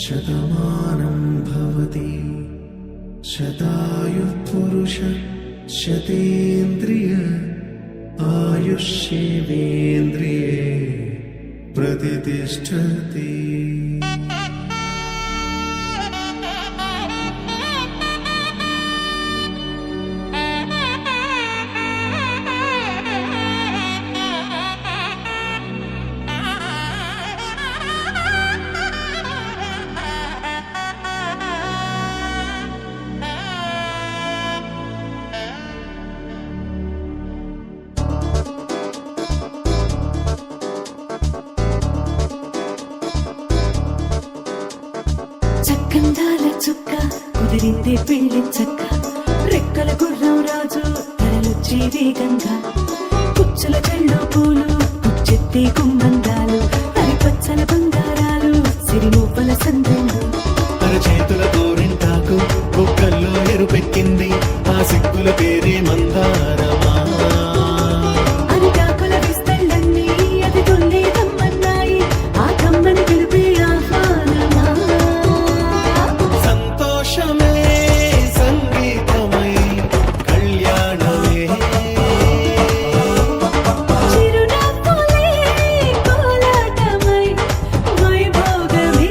శతమానం భవతి శతాయుః పురుష శతేంద్రియ ఆయుష్యేవేంద్రియే ప్రతిష్టతి. చక్కందాల చుక్క కుదిరిందే పెళ్లి చక్క, రెక్కల గుర్రం రాజు తరలొచ్చే వేగంగా, కుచ్చుల కళ్ళు పూలు పుచ్చెత్తే గుమ్మందాలు, హరిపచ్చల బంగారాలు సిరిమూపల సంద్రంలో, చేతుల గోరింటాకు బొక్కల్లో ఎరుపెక్కింది ఆ సిగ్గుల పేరే మందారమా. అరిటాకుల విస్తళ్ళన్నీ అది తొల్లి కమ్మన్నాయి, ఆ కమ్మని పిలిపే ఆహ్వానమా. సంతోషమే సంగీతమై కళ్యాణమే, చిరునవ్వులే కోలాటమై వైభోగమే.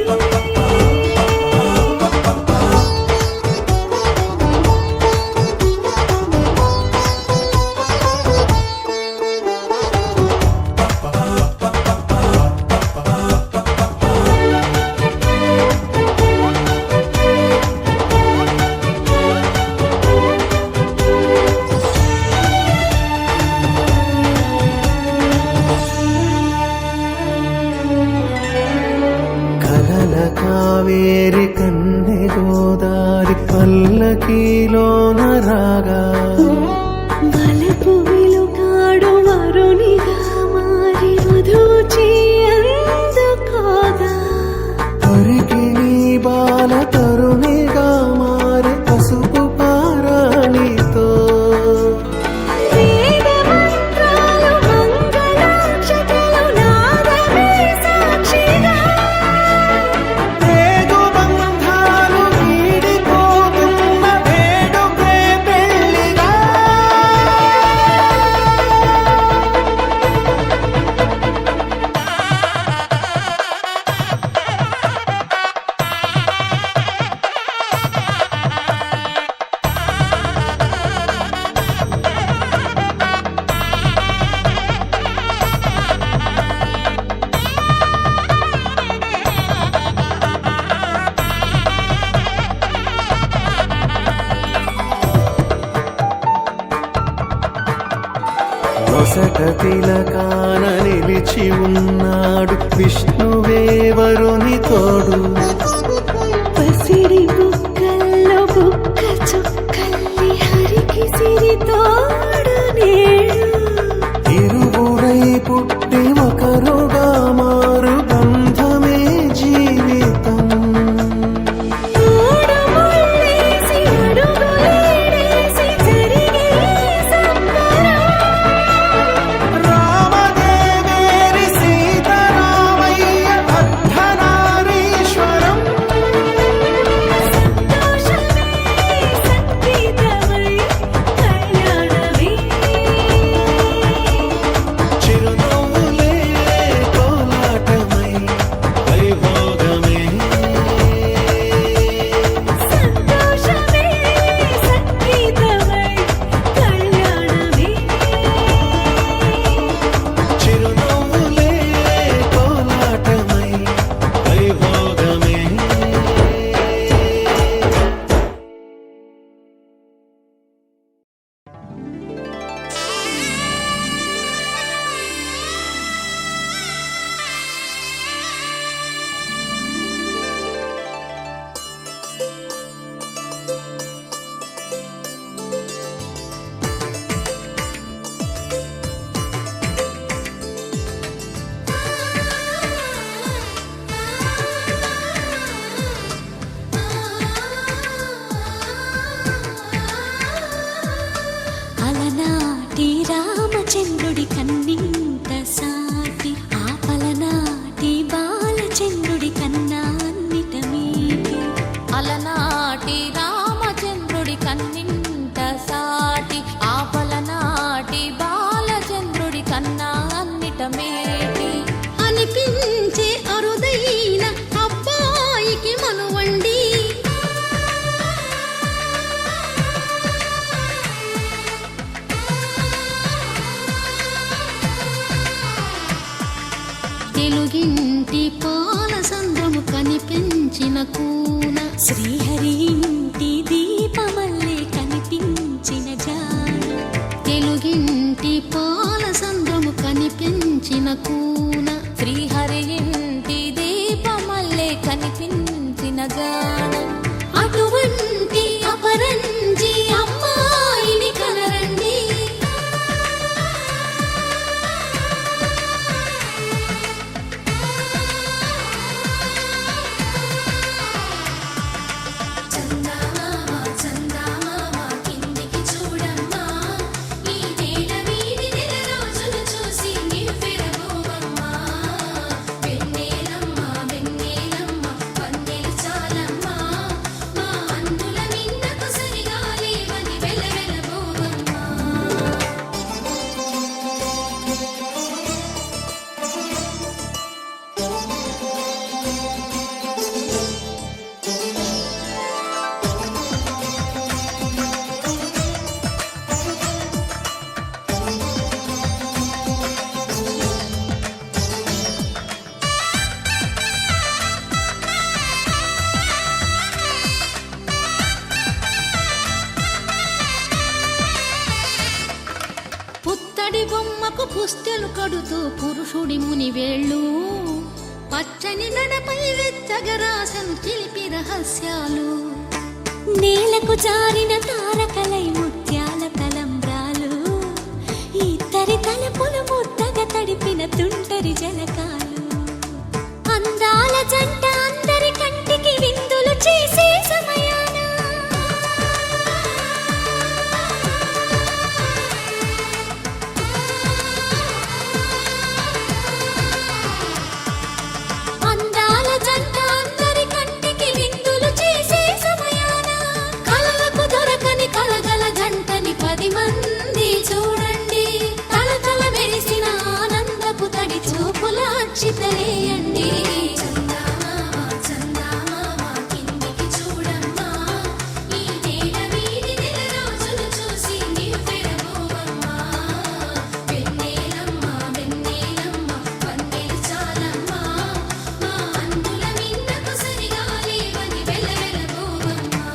కలల కావేరి కన్నె గోదారి పల్లకీలోన రాగా, వలపు వెలుగాడు వరునిగా మారి వధూచి అందుకోగా, పరికి నీ బాల తరుణిగా మారి పసుపు పారాణితో, వేద మంత్రాలు మంగళాక్షతలు నాదమే సాక్షిగా, వేగు బంధాలు వీడిపోతున్న వేడుకే పెళ్లిగా. నొసట తిలకాన నిలిచి ఉన్నాడు విష్ణువే వరుని తోడు, పసిడి బుక్కల్లో బుక్క చుక్కల్లి హరికి సిరి తోడు నేడు, ఇరువురై పుట్టి ఒకరుగా మారు బంధమే జీవితం. తోడు ముళ్ళేసి అడుగులేసి జరిగే సంబరం, రామదేవేరి సీతారామయ్య అర్ధనారీశ్వరం, సంతోషమే సంగీతమై కళ్యాణమే. అవసరమేటి అనిపించే అరుదైన అబ్బాయికి మనువండి. తెలుగింటి పాల సంద్రము కనిపించిన కూన, శ్రీహరి ఇంటి దీపమల్లే కనిపించిన జాన. తెలుగింటి పాల సంద్రము కనిపించిన కూన, శ్రీహరి ఇంటి దీపమల్లే కనిపించిన జాన. అటువంటి అపరంజి అమ్మాయిని కనరండి. చందమామ చందమామ కిందికి చూడమ్మా, ఈ నేల వీడి నెల రోజులు చూసి నివ్వెరబోవమ్మా. వెన్నెలమ్మ వెన్నెలమ్మ వన్నెలు చాలమ్మా, మా అందుల మిన్నకు సరిగా లేవని వెలవెలబోవమ్మా. పుత్తడి బొమ్మకు పుస్తెలు కడుతూ పురుషుడి ముని వేళ్ళు, పచ్చని నడపై వెచ్చగరాసను చిలిపి రహస్యాలు. నేలకు జారిన తారకలై ముత్యాల తలంబ్రాలు, ఇద్దరి తలపులు ముద్దగా తడిపిన తుంటరి జలకాలు. అందాల జంట అందరి కంటికి విందులు చేసే సమయాన అందాల జంట అందరి కంటికి విందులు చేసే సమయాన కలలకు దొరకని కలగల జంటని 10 మంది చూడండి. తలతల మెరిసిన ఆనందపు తడి చూపుల అక్షితలేయండి. చందమామ చందమామ కిందికి చూడమ్మా, ఈ నేల వీడి నెల రోజులు చూసి నివ్వెరబోవమ్మా. వెన్నెలమ్మ వెన్నెలమ్మ వన్నెలు చాలమ్మా, మా అందుల మిన్నకు సరిగా లేవని వెలవెలబోవమ్మా.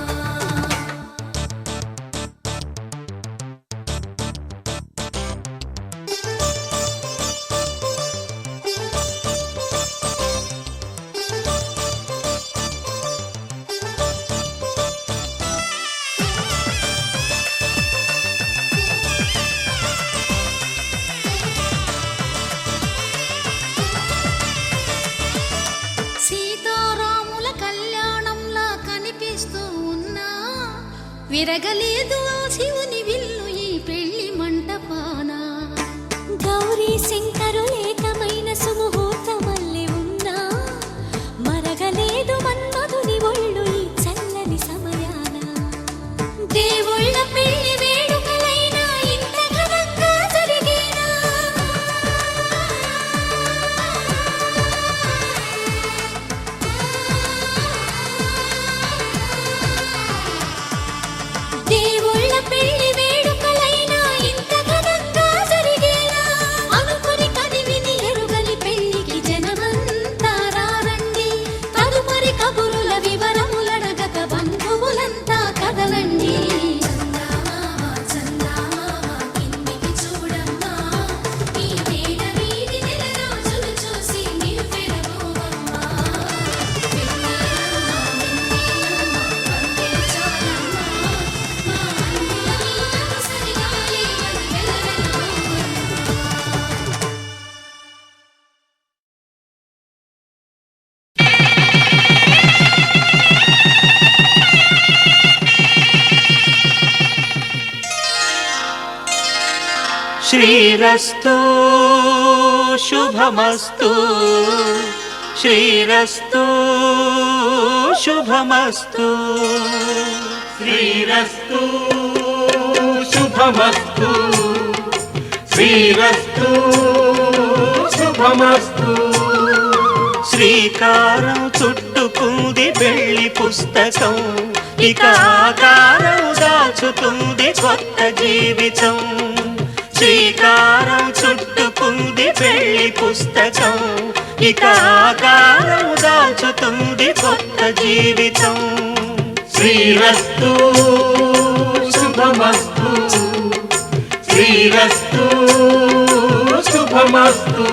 సీతారాముల కళ్యాణంలా కనిపిస్తూ ఉన్నా, విరగలేదు ఆ శివుని విల్లు ఈ పెళ్లి మంటపాన. గౌరీ శంకరు ఏకమైన సుముహూర్తమల్లె ఉన్నా, మరగలేదు మన్మధుని ఒళ్ళు ఈ చల్లని సమయాన. దేవుళ్ళ పెళ్లి వేడుకలైనా ఇంత ఘనంగా జరిగేనా? దేవుళ్ళ పెళ్లి వేడుకలైనా ఇంత ఘనంగా జరిగేనా? అనుకుని కదివిని ఎరుగని పెళ్లికి జనమంతా రారండి. తదుపరి కబురుల వివరములడగక బంధువులంతా కదలండి. చందమామ చందమామ కిందికి చూడమ్మా, ఈ నేల వీడి నెల రోజులు చూసి నివ్వెరబోవమ్మా. వెన్నెలమ్మ వెన్నెలమ్మ వన్నెలు చాలమ్మా, మా అందుల మిన్నకు సరిగా లేవని వెలవెలబోవమ్మా. శ్రీరస్తు శుభమస్తు, శ్రీరస్తు శుభమస్తు, శ్రీరస్తు శుభమస్తు, శ్రీరస్తు శుభమస్తు. శ్రీకారం చుట్టుకుంది పెళ్లి పుస్తకం, ఇక ఆకారం దాచుతుంది కొత్త జీవితం. శ్రీకారం చుట్టుకుంది పెళ్లి పుస్తకం, ఇక ఆకారం దాచుతుంది కొత్త జీవితం. శ్రీరస్తు శుభమస్తు, శ్రీరస్తు శుభమస్తు.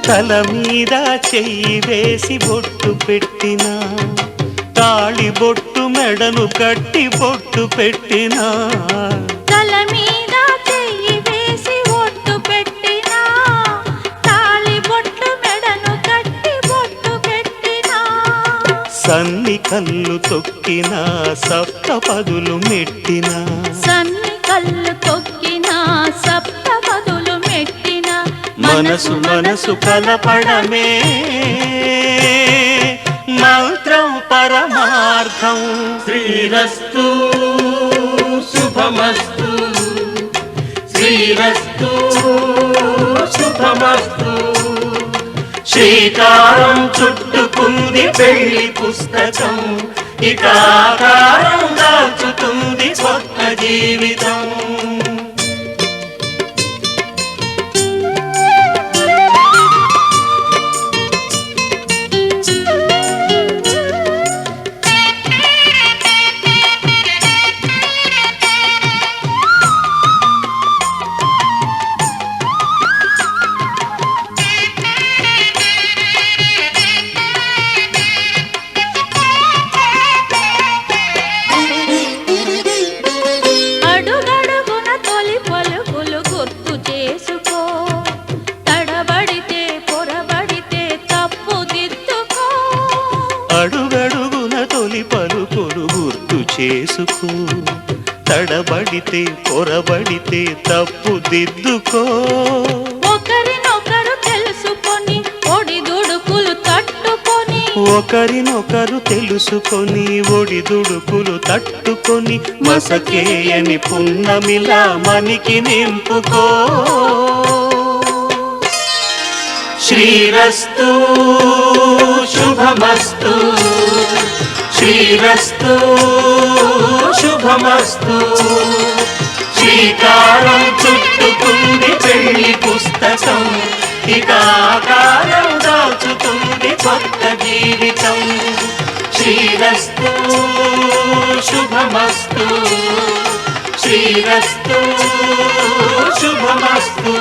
తల మీద చెయ్యి వేసి బొట్టు పెట్టినా, తాళి బొట్టు మెడను కట్టి బొట్టు పెట్టినా. తల మీద చెయ్యి వేసి ఒట్టు పెట్టినా, తాళి బొట్టు మెడను కట్టి బొట్టు పెట్టినా. సన్ని కళ్ళు తొక్కినా, సప్తపదులు మెట్టినా. సన్ని కళ్ళు తొక్కినా, సప్తపదులు మెట్టినా. మనసు మనసు కలపడమే మంత్రం పరమార్థం. శ్రీరస్తు శుభమస్తు, శ్రీరస్తు శుభమస్తు. శ్రీకారం చుట్టుకుంది పెళ్లి పుస్తకం, ఇక ఆకారం దాచుతుంది కొత్త జీవితం. అడుగడుగున తొలి పలుకులు గుర్తు చేసుకో, తడబడితే పొరబడితే తప్పు దిద్దుకో. అడుగడుగున తొలి పలుకులు గుర్తు చేసుకో, తడబడితే పొరబడితే తప్పు దిద్దుకో. ఒకరినొకరు తెలుసుకొని ఒడిదుడుకులు తట్టుకొని, ఒకరినొకరు తెలుసుకొని ఒడిదుడుకులు తట్టుకొని, మసకేయని పున్నమిలా మనికి నింపుకో. శ్రీరస్తు శుభమస్తు, శ్రీరస్తు శుభమస్తు. శ్రీకారం చుట్టుకుంది పెళ్లి పుస్తకం, ఇక ఆకారం దాచుతుంది కొత్త జీవితం. శ్రీరస్తు శుభమస్తు, శ్రీరస్తు శుభమస్తు.